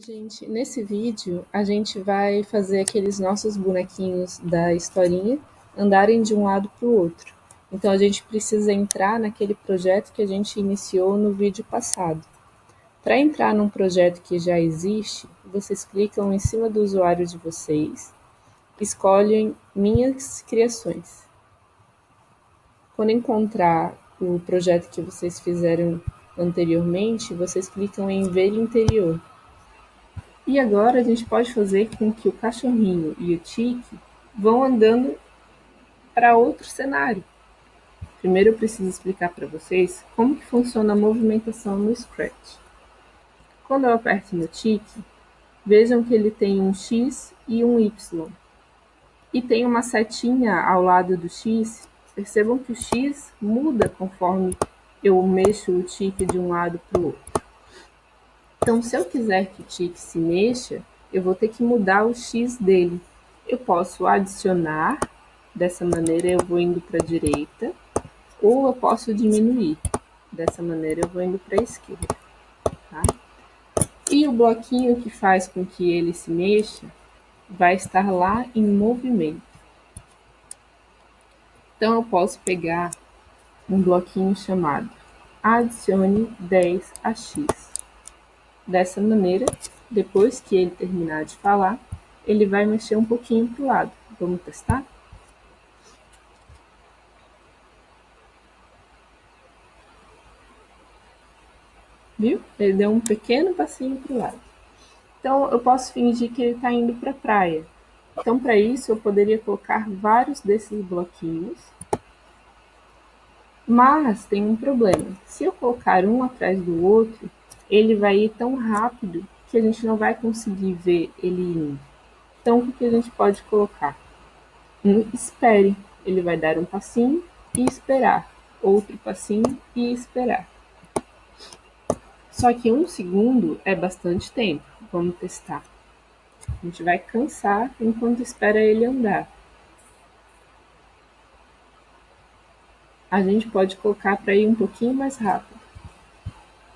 Gente, nesse vídeo a gente vai fazer aqueles nossos bonequinhos da historinha andarem de um lado para o outro. Então a gente precisa entrar naquele projeto que a gente iniciou no vídeo passado. Para entrar num projeto que já existe, vocês clicam em cima do usuário de vocês, escolhem Minhas Criações. Quando encontrar o projeto que vocês fizeram anteriormente, vocês clicam em Ver Interior. E agora a gente pode fazer com que o cachorrinho e o tique vão andando para outro cenário. Primeiro eu preciso explicar para vocês como que funciona a movimentação no Scratch. Quando eu aperto no tique, vejam que ele tem um X e um Y. E tem uma setinha ao lado do X. Percebam que o X muda conforme eu mexo o tique de um lado para o outro. Então, se eu quiser que o tique se mexa, eu vou ter que mudar o X dele. Eu posso adicionar, dessa maneira eu vou indo para a direita, ou eu posso diminuir, dessa maneira eu vou indo para a esquerda. Tá? E o bloquinho que faz com que ele se mexa vai estar lá em movimento. Então, eu posso pegar um bloquinho chamado Adicione 10 a X. Dessa maneira, depois que ele terminar de falar, ele vai mexer um pouquinho para o lado. Vamos testar? Viu? Ele deu um pequeno passinho para o lado. Então, eu posso fingir que ele está indo para a praia. Então, para isso, eu poderia colocar vários desses bloquinhos. Mas tem um problema. Se eu colocar um atrás do outro, ele vai ir tão rápido que a gente não vai conseguir ver ele indo. Então, o que a gente pode colocar? Espere. Ele vai dar um passinho e esperar. Outro passinho e esperar. Só que 1 segundo é bastante tempo. Vamos testar. A gente vai cansar enquanto espera ele andar. A gente pode colocar para ir um pouquinho mais rápido.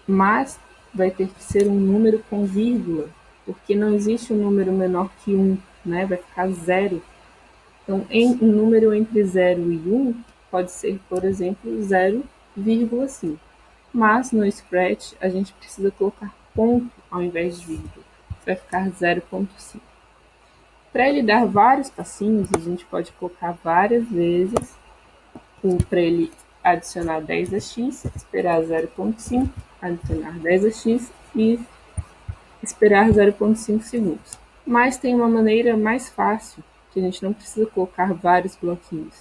Mas vai ter que ser um número com vírgula, porque não existe um número menor que 1, né? Vai ficar 0. Então, um número entre 0 e 1 pode ser, por exemplo, 0,5. Mas no Scratch a gente precisa colocar ponto ao invés de vírgula. Vai ficar 0,5. Para ele dar vários passinhos, a gente pode colocar várias vezes para ele adicionar 10 a x, esperar 0,5, adicionar 10 a x e esperar 0,5 segundos. Mas tem uma maneira mais fácil, que a gente não precisa colocar vários bloquinhos.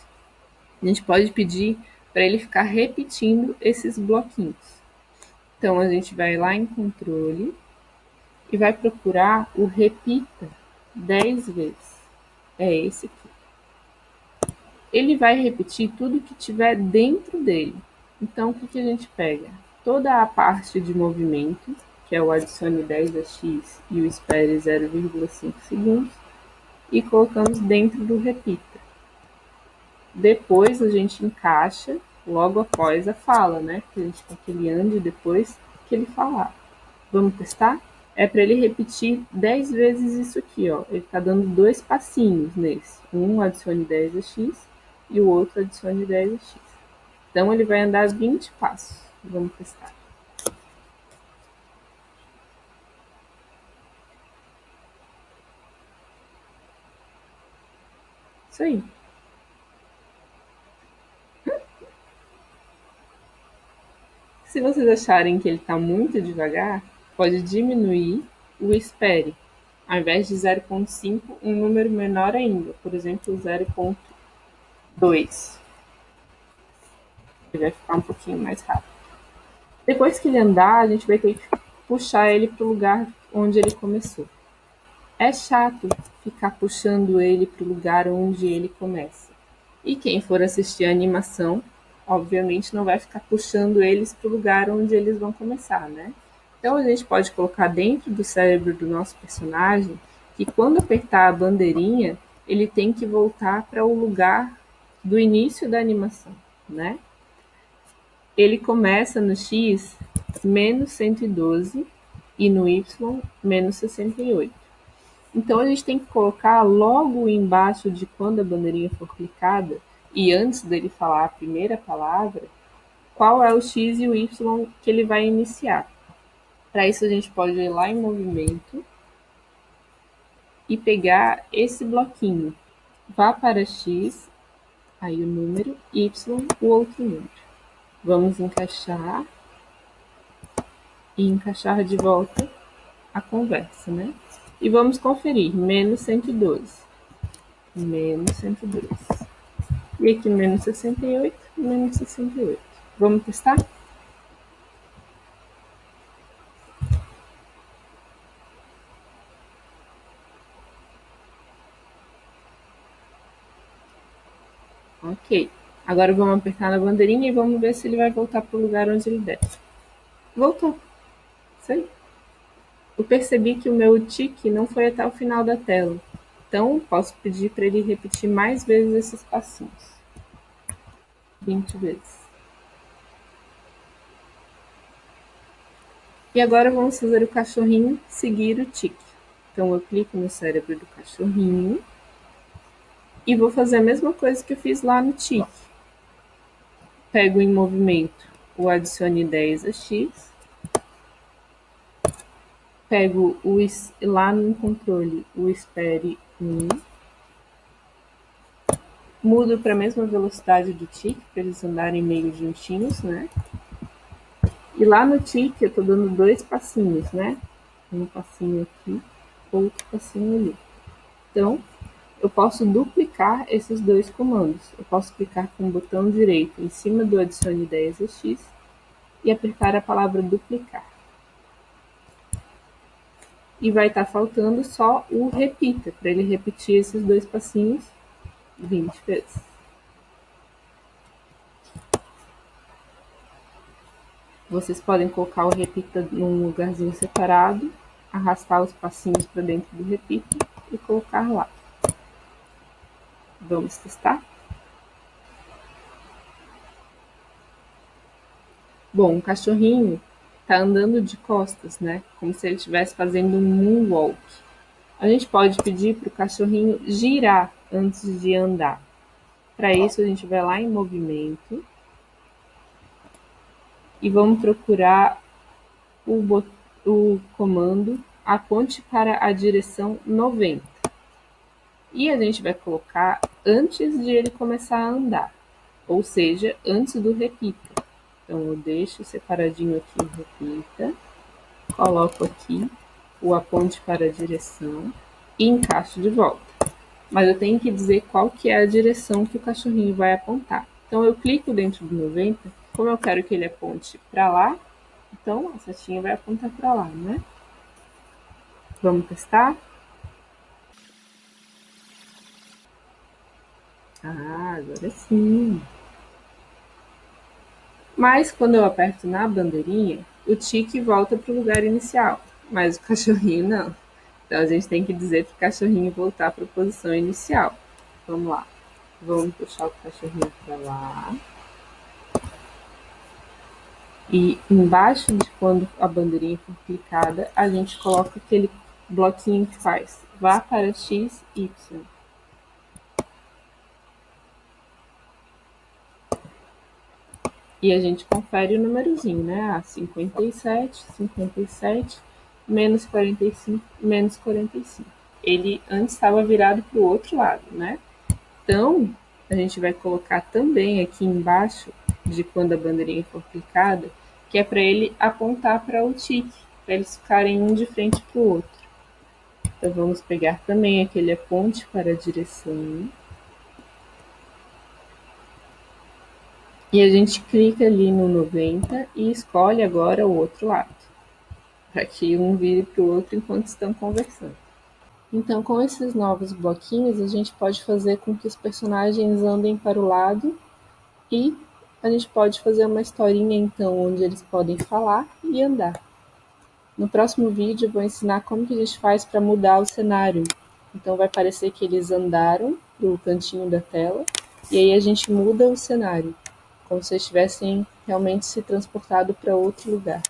A gente pode pedir para ele ficar repetindo esses bloquinhos. Então, a gente vai lá em controle e vai procurar o repita 10 vezes. É esse aqui. Ele vai repetir tudo que tiver dentro dele. Então, o que a gente pega? Toda a parte de movimento, que é o adicione 10 a x e o espere 0,5 segundos, e colocamos dentro do repita. Depois a gente encaixa logo após a fala, né? Porque a gente quer que ele ande depois que ele falar. Vamos testar? É para ele repetir 10 vezes isso aqui, ó. Ele está dando 2 passinhos nesse. Um adicione 10 a x e o outro adicione 10 a x. Então ele vai andar 20 passos. Vamos testar. Isso aí. Se vocês acharem que ele está muito devagar, pode diminuir o espere. Ao invés de 0,5, um número menor ainda, por exemplo, 0,2. Ele vai ficar um pouquinho mais rápido. Depois que ele andar, a gente vai ter que puxar ele para o lugar onde ele começou. É chato ficar puxando ele para o lugar onde ele começa. E quem for assistir a animação, obviamente não vai ficar puxando eles para o lugar onde eles vão começar, né? Então a gente pode colocar dentro do cérebro do nosso personagem que quando apertar a bandeirinha, ele tem que voltar para o lugar do início da animação, né? Ele começa no X menos 112 e no y, menos 68. Então, a gente tem que colocar logo embaixo de quando a bandeirinha for clicada e antes dele falar a primeira palavra, qual é o x e o y que ele vai iniciar. Para isso, a gente pode ir lá em movimento e pegar esse bloquinho. Vá para x, aí o número, y, o outro número. Vamos encaixar e encaixar de volta a conversa, né? E vamos conferir, menos 112. Menos 112. E aqui menos 68, menos 68. Vamos testar? Ok. Agora vamos apertar na bandeirinha e vamos ver se ele vai voltar para o lugar onde ele deve. Voltou. Isso aí. Eu percebi que o meu tique não foi até o final da tela. Então, posso pedir para ele repetir mais vezes esses passinhos. 20 vezes. E agora vamos fazer o cachorrinho seguir o tique. Então, eu clico no cérebro do cachorrinho e vou fazer a mesma coisa que eu fiz lá no tique. Pego em movimento o adicione 10 a x. Pego lá no controle o espere 1. Mudo para a mesma velocidade do tique, para eles andarem meio juntinhos, né? E lá no tique eu estou dando 2 passinhos, né? Um passinho aqui, outro passinho ali. Então, eu posso duplicar esses 2 comandos. Eu posso clicar com o botão direito em cima do adicione 10 a x e apertar a palavra duplicar. E vai estar faltando só o repita, para ele repetir esses 2 passinhos 20 vezes. Vocês podem colocar o repita num lugarzinho separado, arrastar os passinhos para dentro do repita e colocar lá. Vamos testar? Bom, o cachorrinho está andando de costas, né? Como se ele estivesse fazendo um moonwalk. A gente pode pedir para o cachorrinho girar antes de andar. Para isso, a gente vai lá em movimento e vamos procurar o comando aponte para a direção 90. E a gente vai colocar antes de ele começar a andar, ou seja, antes do repita. Então, eu deixo separadinho aqui o repita, coloco aqui o aponte para a direção e encaixo de volta. Mas eu tenho que dizer qual que é a direção que o cachorrinho vai apontar. Então, eu clico dentro do 90, como eu quero que ele aponte para lá, então a setinha vai apontar para lá, né? Vamos testar? Ah, agora sim. Mas quando eu aperto na bandeirinha, o tique volta para o lugar inicial, mas o cachorrinho não. Então a gente tem que dizer para o cachorrinho voltar para a posição inicial. Vamos lá. Vamos puxar o cachorrinho para lá. E embaixo de quando a bandeirinha for clicada, a gente coloca aquele bloquinho que faz vá para x, y. E a gente confere o númerozinho, né? Ah, 57, 57, menos 45, menos 45. Ele antes estava virado para o outro lado, né? Então, a gente vai colocar também aqui embaixo de quando a bandeirinha for clicada, que é para ele apontar para o tique, para eles ficarem um de frente para o outro. Então, vamos pegar também aquele aponte para a direção. E a gente clica ali no 90 e escolhe agora o outro lado, para que um vire para o outro enquanto estão conversando. Então, com esses novos bloquinhos, a gente pode fazer com que os personagens andem para o lado e a gente pode fazer uma historinha, então, onde eles podem falar e andar. No próximo vídeo, eu vou ensinar como que a gente faz para mudar o cenário. Então, vai parecer que eles andaram para o cantinho da tela e aí a gente muda o cenário, como se eles tivessem realmente se transportado para outro lugar.